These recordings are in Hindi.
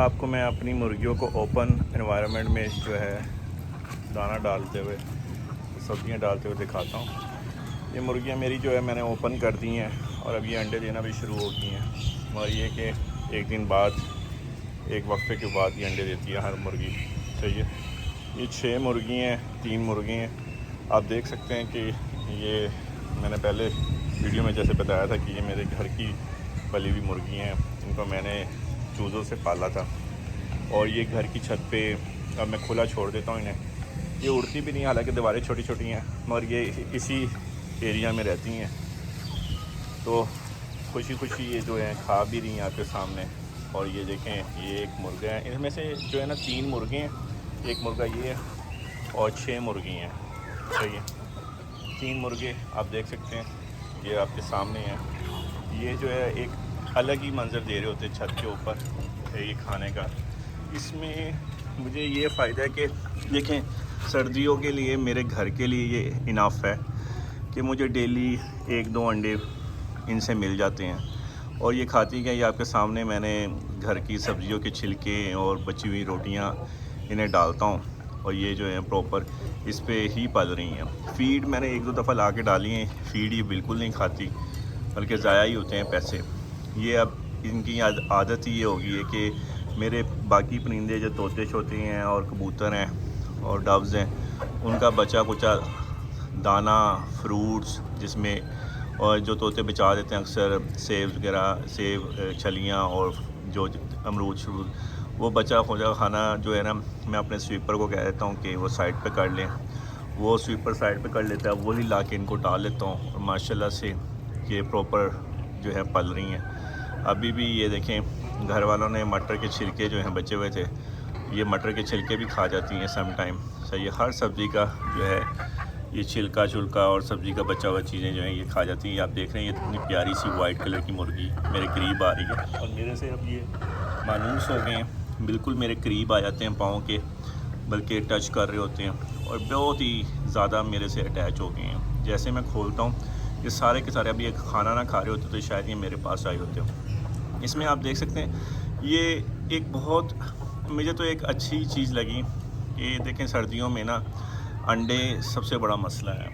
आपको मैं अपनी मुर्गियों को ओपन एनवायरनमेंट में जो है दाना डालते हुए, सब्जियां डालते हुए दिखाता हूँ। ये मुर्गियाँ मेरी जो है मैंने ओपन कर दी हैं और अब ये अंडे देना भी शुरू हो गई हैं। और ये कि एक दिन बाद, एक वक्फे के बाद ये अंडे देती है हर मुर्गी। सही है। ये 6 मुर्गी हैं, 3 मुर्गे हैं। आप देख सकते हैं कि ये मैंने पहले वीडियो में जैसे बताया था कि ये मेरे घर की पली हुई मुर्गी हैं। इनको मैंने चूज़ों से पाला था और ये घर की छत पे अब मैं खुला छोड़ देता हूँ इन्हें। ये उड़ती भी नहीं, हालांकि दीवारें छोटी छोटी हैं, मगर ये इसी एरिया में रहती हैं। तो खुशी खुशी ये जो है खा भी रही हैं आपके सामने। और ये देखें, ये एक मुर्गा है, इनमें से जो है ना 3 मुर्गे हैं, एक मुर्गा ये है और 6 मुर्गी हैं। सही है। 3 मुर्गे आप देख सकते हैं, ये आपके सामने हैं। ये जो है एक अलग ही मंजर दे रहे होते हैं छत के ऊपर ये खाने का। इसमें मुझे ये फ़ायदा है कि देखें, सर्दियों के लिए मेरे घर के लिए ये इनाफ़ है कि मुझे डेली 1-2 अंडे इनसे मिल जाते हैं। और ये खाती क्या, ये आपके सामने मैंने घर की सब्जियों के छिलके और बची हुई रोटियां इन्हें डालता हूँ और ये जो है प्रॉपर इस पे ही पल रही हैं। फ़ीड मैंने 1-2 दफ़ा ला के डाली है, फ़ीड ये बिल्कुल नहीं खाती, बल्कि ज़ाया ही होते हैं पैसे। ये अब इनकी आदत ही ये होगी है कि मेरे बाकी परिंदे जो तोते शोते हैं और कबूतर हैं और डव्स हैं, उनका बचा कुचा दाना, फ्रूट्स जिसमें, और जो तोते बचा देते हैं अक्सर सेब वगैरह, सेब, छलियाँ और जो अमरूद शरूद, वो बचा खुचा खाना जो है ना, मैं अपने स्वीपर को कह देता हूँ कि वो साइड पे कर लें। वो स्वीपर साइड पे कर लेता है, वही ला के इनको डाल लेता हूँ और माशाल्लाह से ये प्रॉपर जो है पल रही हैं। अभी भी ये देखें, घर वालों ने मटर के छिलके जो हैं बचे हुए थे, ये मटर के छिलके भी खा जाती हैं सम टाइम। सही है। हर सब्ज़ी का जो है ये छिलका छुलका और सब्ज़ी का बचा हुआ चीज़ें जो हैं ये खा जाती हैं। आप देख रहे हैं ये इतनी प्यारी सी वाइट कलर की मुर्गी मेरे करीब आ रही है और मेरे से अब ये मायूस हो गए हैं, बिल्कुल मेरे करीब आ जाते हैं पाँव के, बल्कि टच कर रहे होते हैं और बहुत ही ज़्यादा मेरे से अटैच हो गए हैं। जैसे मैं खोलता हूँ, ये सारे के सारे अभी एक खाना ना खा रहे होते तो शायद ये मेरे पास आए होते हो। इसमें आप देख सकते हैं ये एक बहुत, मुझे तो एक अच्छी चीज़ लगी कि देखें सर्दियों में ना अंडे सबसे बड़ा मसला है।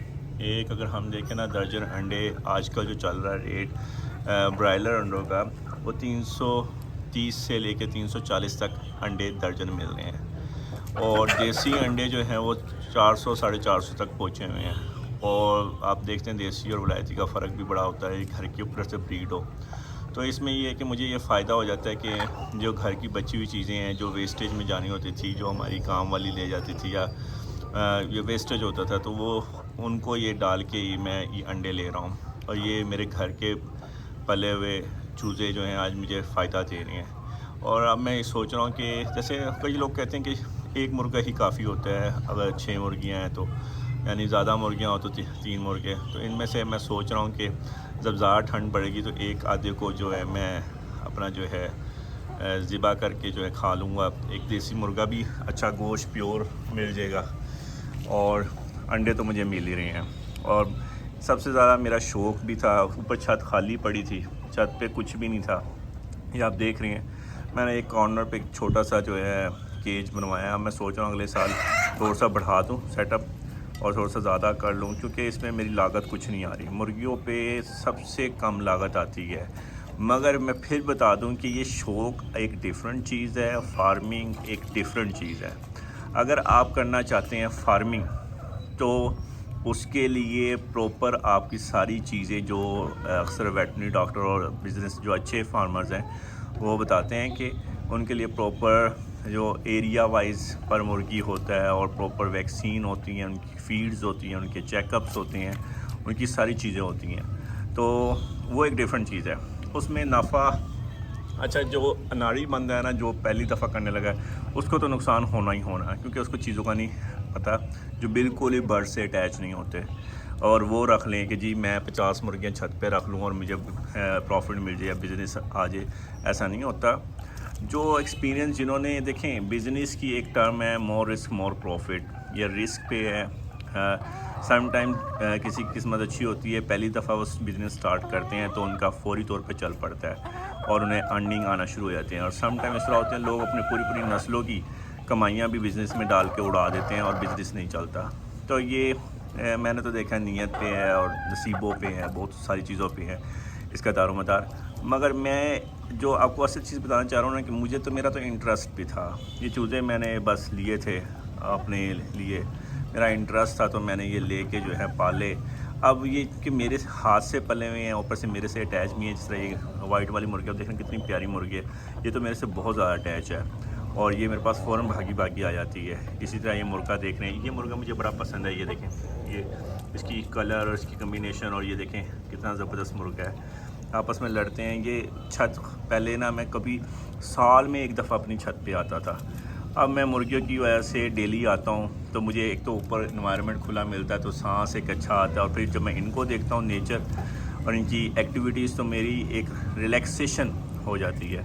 एक अगर हम देखें ना, दर्जन अंडे आजकल जो चल रहा है रेट ब्रायलर अंडों का, वो 330 से लेके 340 तक अंडे दर्जन मिल रहे हैं और देसी अंडे जो हैं वो 400-450 तक पहुँचे हुए हैं। और आप देखते हैं देसी और विलायती का फ़र्क भी बड़ा होता है, घर के ऊपर से ब्रीड हो। तो इसमें ये है कि मुझे ये फ़ायदा हो जाता है कि जो घर की बची हुई चीज़ें हैं, जो वेस्टेज में जानी होती थी, जो हमारी काम वाली ले जाती थी या ये वेस्टेज होता था, तो वो उनको ये डाल के ही मैं ये अंडे ले रहा हूँ। और ये मेरे घर के पले हुए चूज़े जो हैं आज मुझे फ़ायदा दे रहे हैं। और अब मैं सोच रहा हूँ कि जैसे कई लोग कहते हैं कि 1 मुर्गा ही काफ़ी होता है, अगर 6 मुर्गियाँ हैं तो, यानी ज़्यादा मुर्गियाँ हो तो 3 मुर्गे। तो इनमें से मैं सोच रहा हूँ कि जब ज़्यादा ठंड पड़ेगी तो एक आधे को जो है मैं अपना जो है ज़िबा करके जो है खा लूँगा। एक देसी मुर्गा भी अच्छा गोश्त प्योर मिल जाएगा और अंडे तो मुझे मिल ही रहे हैं। और सबसे ज़्यादा मेरा शौक़ भी था, ऊपर छत खाली पड़ी थी, छत पे कुछ भी नहीं था। ये आप देख रहे हैं, मैंने एक कॉर्नर पे एक छोटा सा जो है केज बनवाया। मैं सोच रहा हूँ अगले साल थोड़ा सा बढ़ा दूँ सेटअप और थोड़ा सा ज़्यादा कर लूँ, क्योंकि इसमें मेरी लागत कुछ नहीं आ रही। मुर्गियों पे सबसे कम लागत आती है। मगर मैं फिर बता दूं कि ये शौक़ एक डिफरेंट चीज़ है, फार्मिंग एक डिफरेंट चीज़ है। अगर आप करना चाहते हैं फार्मिंग, तो उसके लिए प्रॉपर आपकी सारी चीज़ें जो अक्सर वेटरनरी डॉक्टर और बिज़नेस जो अच्छे फार्मर्स हैं वो बताते हैं कि उनके लिए प्रॉपर जो एरिया वाइज पर मुर्गी होता है और प्रॉपर वैक्सीन होती हैं, उनकी फीड्स होती हैं, उनके चेकअप्स होते हैं, उनकी सारी चीज़ें होती हैं। तो वो एक डिफरेंट चीज़ है, उसमें नफ़ा। अच्छा, जो अनाड़ी बंदा है ना, जो पहली दफ़ा करने लगा है, उसको तो नुकसान होना ही होना है, क्योंकि उसको चीज़ों का नहीं पता, जो बिल्कुल ही बर्ड से अटैच नहीं होते और वो रख लें कि जी मैं 50 मुर्गियाँ छत पे रख लूँ और मुझे प्रॉफिट मिल जाए, बिज़नेस आ जाए। ऐसा नहीं होता। जो एक्सपीरियंस जिन्होंने, देखें बिज़नेस की एक टर्म है मोर रिस्क मोर प्रॉफिट, ये रिस्क पे है। सम टाइम किसी की किस्मत अच्छी होती है, पहली दफ़ा वो बिज़नेस स्टार्ट करते हैं तो उनका फौरी तौर पे चल पड़ता है। और उन्हें अर्निंग आना शुरू हो जाते हैं। और सम टाइम इस तरह होते हैं लोग अपनी पूरी पूरी नस्लों की कमाइयाँ भी बिज़नेस में डाल के उड़ा देते हैं और बिज़नेस नहीं चलता। तो ये मैंने तो देखा नीयत पे है और नसीबों पे है, बहुत सारी चीज़ों पे है इसका दारोमदार। मगर मैं जो आपको असल चीज़ बताना चाह रहा हूँ ना कि मुझे तो मेरा तो इंटरेस्ट भी था। ये चूज़े मैंने बस लिए थे अपने लिए, मेरा इंटरेस्ट था तो मैंने ये लेके जो है पाले। अब ये कि मेरे हाथ से पले हुए हैं, ऊपर से मेरे से अटैच भी हैं। जिस तरह ये वाइट वाली मुर्गी, आप देख रहे हैं कितनी प्यारी मुर्गी है, ये तो मेरे से बहुत ज़्यादा अटैच है और ये मेरे पास फ़ौरन भागी भागी आ जाती है। इसी तरह ये मुर्गा देख रहे हैं, ये मुर्गा मुझे बड़ा पसंद है। ये देखें, ये इसकी कलर और इसकी कम्बिनेशन, और ये देखें कितना ज़बरदस्त मुर्गा है। आपस में लड़ते हैं। ये छत पहले ना मैं कभी साल में एक दफ़ा अपनी छत पे आता था, अब मैं मुर्गियों की वजह से डेली आता हूँ। तो मुझे एक तो ऊपर इन्वायरमेंट खुला मिलता है तो सांस एक अच्छा आता है, और फिर जब मैं इनको देखता हूँ नेचर और इनकी एक्टिविटीज़, तो मेरी एक रिलैक्सेशन हो जाती है।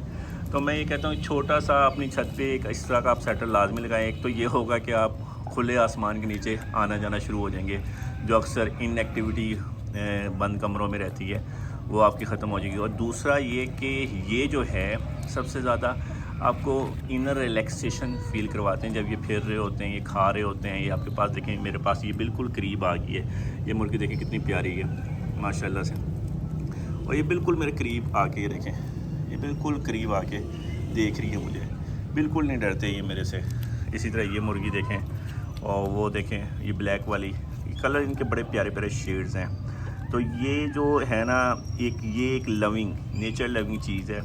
तो मैं ये कहता हूँ छोटा सा अपनी छत पे एक इस तरह का आप सेटल लाजमी लगाएं। एक तो ये होगा कि आप खुले आसमान के नीचे आना जाना शुरू हो जाएंगे, जो अक्सर इन एक्टिविटी बंद कमरों में रहती है वो आपकी ख़त्म हो जाएगी। और दूसरा ये कि ये जो है सबसे ज़्यादा आपको इनर रिलैक्सेशन फ़ील करवाते हैं जब ये फिर रहे होते हैं, ये खा रहे होते हैं। ये आपके पास देखें, मेरे पास ये बिल्कुल करीब आ गई है। ये मुर्गी देखें कितनी प्यारी है माशाल्लाह से, और ये बिल्कुल मेरे करीब आके देखें, ये बिल्कुल करीब आके देख रही है मुझे, बिल्कुल नहीं डरते ये मेरे से। इसी तरह ये मुर्गी देखें, और वो देखें ये ब्लैक वाली, कलर इनके बड़े प्यारे प्यारे शेड्स हैं। तो ये जो है ना ये एक लविंग, नेचर लविंग चीज़ है,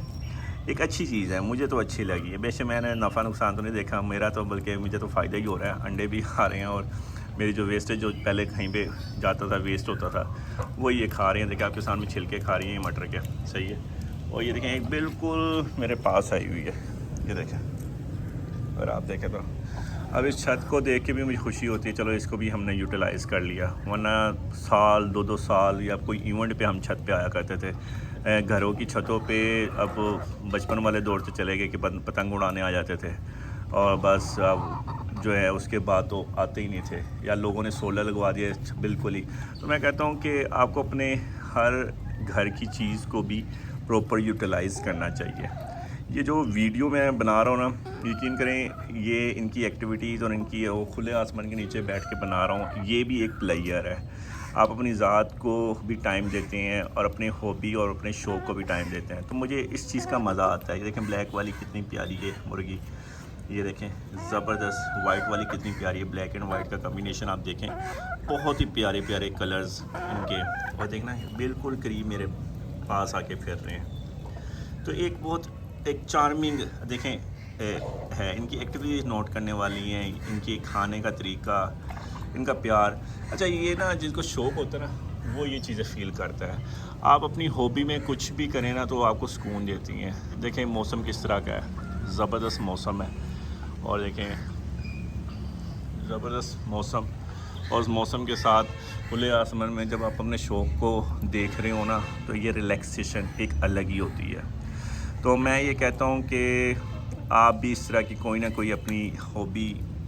एक अच्छी चीज़ है, मुझे तो अच्छी लगी है। वैसे मैंने नफ़ा नुकसान तो नहीं देखा मेरा, तो बल्कि मुझे तो फ़ायदा ही हो रहा है। अंडे भी खा रहे हैं और मेरी जो वेस्टेज जो पहले कहीं पे जाता था, वेस्ट होता था, वो ये खा रहे हैं। देखिए आपके सामने छिलके खा रही हैं मटर के, सही है। और ये देखें एक बिल्कुल मेरे पास आई हुई है, ये देखें। और आप देखें तो अब इस छत को देख के भी मुझे खुशी होती है, चलो इसको भी हमने यूटिलाइज़ कर लिया। वरना साल 2-2 साल या कोई इवेंट पे हम छत पे आया करते थे, घरों की छतों पे। अब बचपन वाले दौर से चले गए कि पतंग उड़ाने आ जाते थे, और बस अब जो है उसके बाद तो आते ही नहीं थे, या लोगों ने सोलर लगवा दिए बिल्कुल ही। तो मैं कहता हूँ कि आपको अपने हर घर की चीज़ को भी प्रॉपर यूटिलाइज़ करना चाहिए। ये जो वीडियो मैं बना रहा हूँ ना, यकीन करें ये इनकी एक्टिविटीज़ और इनकी वो खुले आसमान के नीचे बैठ के बना रहा हूँ, ये भी एक प्लेयर है। आप अपनी ज़ात को भी टाइम देते हैं और अपने हॉबी और अपने शौक़ को भी टाइम देते हैं, तो मुझे इस चीज़ का मज़ा आता है। ये देखें ब्लैक वाली कितनी प्यारी है मुर्गी, ये देखें ज़बरदस्त। वाइट वाली कितनी प्यारी है, ब्लैक एंड वाइट का कम्बिनेशन आप देखें, बहुत ही प्यारे प्यारे कलर्स इनके। और देखना बिल्कुल करीब मेरे पास आके फिर रहे हैं। तो एक बहुत एक चार्मिंग देखें है, इनकी एक्टिविटीज़ नोट करने वाली हैं, इनके खाने का तरीका, इनका प्यार। अच्छा ये ना जिसको शौक़ होता है ना, वो ये चीज़ें फ़ील करता है। आप अपनी हॉबी में कुछ भी करें ना तो आपको सुकून देती हैं। देखें मौसम किस तरह का है, ज़बरदस्त मौसम है। और देखें ज़बरदस्त मौसम, और उस मौसम के साथ खुले आसमान में जब आप अपने शौक़ को देख रहे हो ना, तो ये रिलैक्सेशन एक अलग ही होती है। तो मैं ये कहता हूँ कि आप भी इस तरह की कोई ना कोई अपनी हॉबी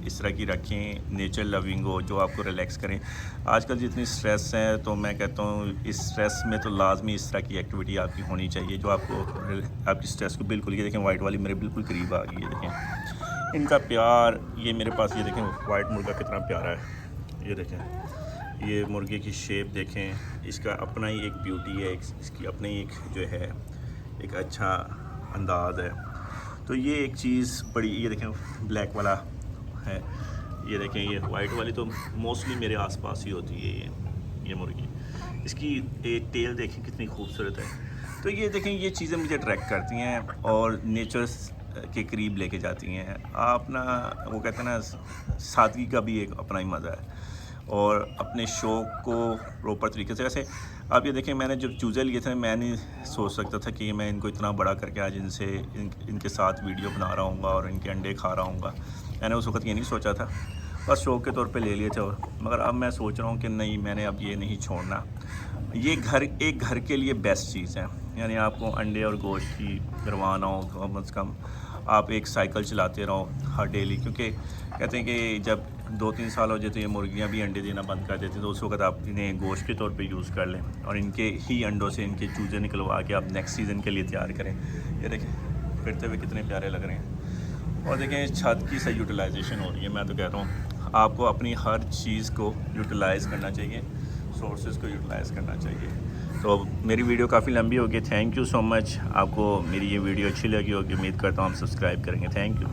इस तरह की रखें, नेचर लविंग हो, जो आपको रिलैक्स करें। आजकल जितनी स्ट्रेस है, तो मैं कहता हूँ इस स्ट्रेस में तो लाजमी इस तरह की एक्टिविटी आपकी होनी चाहिए जो आपको आपकी स्ट्रेस को बिल्कुल। ये देखें वाइट वाली मेरे बिल्कुल करीब आ गई है, देखें इनका प्यार। ये मेरे पास ये देखें वाइट मुर्गा कितना प्यारा है, ये देखें ये मुर्गे की शेप देखें, इसका अपना ही एक ब्यूटी है, इसकी अपनी एक जो है एक अच्छा अंदाज़ है। तो ये एक चीज़ बड़ी, ये देखें ब्लैक वाला है, ये देखें ये वाइट वाली तो मोस्टली मेरे आसपास ही होती है ये मुर्गी। इसकी एक टेल देखें कितनी खूबसूरत है। तो ये देखें ये चीज़ें मुझे अट्रैक्ट करती हैं और नेचर के करीब लेके जाती हैं। आप ना वो कहते हैं ना, सादगी का भी एक अपना ही मज़ा है, और अपने शौक़ को प्रॉपर तरीके से। वैसे आप ये देखें, मैंने जब चूज़े लिए थे मैं नहीं सोच सकता था कि मैं इनको इतना बड़ा करके आज इनके साथ वीडियो बना रहा हूँगा और इनके अंडे खा रहा हूँगा। मैंने उस वक्त ये नहीं सोचा था, बस शौक़ के तौर पे ले लिए थे। मगर अब मैं सोच रहा हूँ कि नहीं, मैंने अब ये नहीं छोड़ना। ये एक घर के लिए बेस्ट चीज़ है। यानी आपको अंडे और गोश्त की परवाह ना हो, कम से कम आप एक साइकिल चलाते रहो हर डेली, क्योंकि कहते हैं कि जब 2-3 साल हो जाए तो ये मुर्गियाँ भी अंडे देना बंद कर देती, तो उस वक्त आप इन्हें गोश्त के तौर पे यूज़ कर लें और इनके ही अंडों से इनके चूजे निकलवा के आप नेक्स्ट सीज़न के लिए तैयार करें। ये देखें फिरते हुए कितने प्यारे लग रहे हैं। और देखें इस छत की सही यूटिलाइजेशन हो रही है। मैं तो कह रहा हूँ आपको अपनी हर चीज़ को यूटिलाइज़ करना चाहिए, सोर्सेज को यूटिलाइज़ करना चाहिए। तो मेरी वीडियो काफ़ी लंबी होगी। Thank you so much. आपको मेरी ये वीडियो अच्छी लगी होगी, उम्मीद करता हूँ आप सब्सक्राइब करेंगे। Thank you.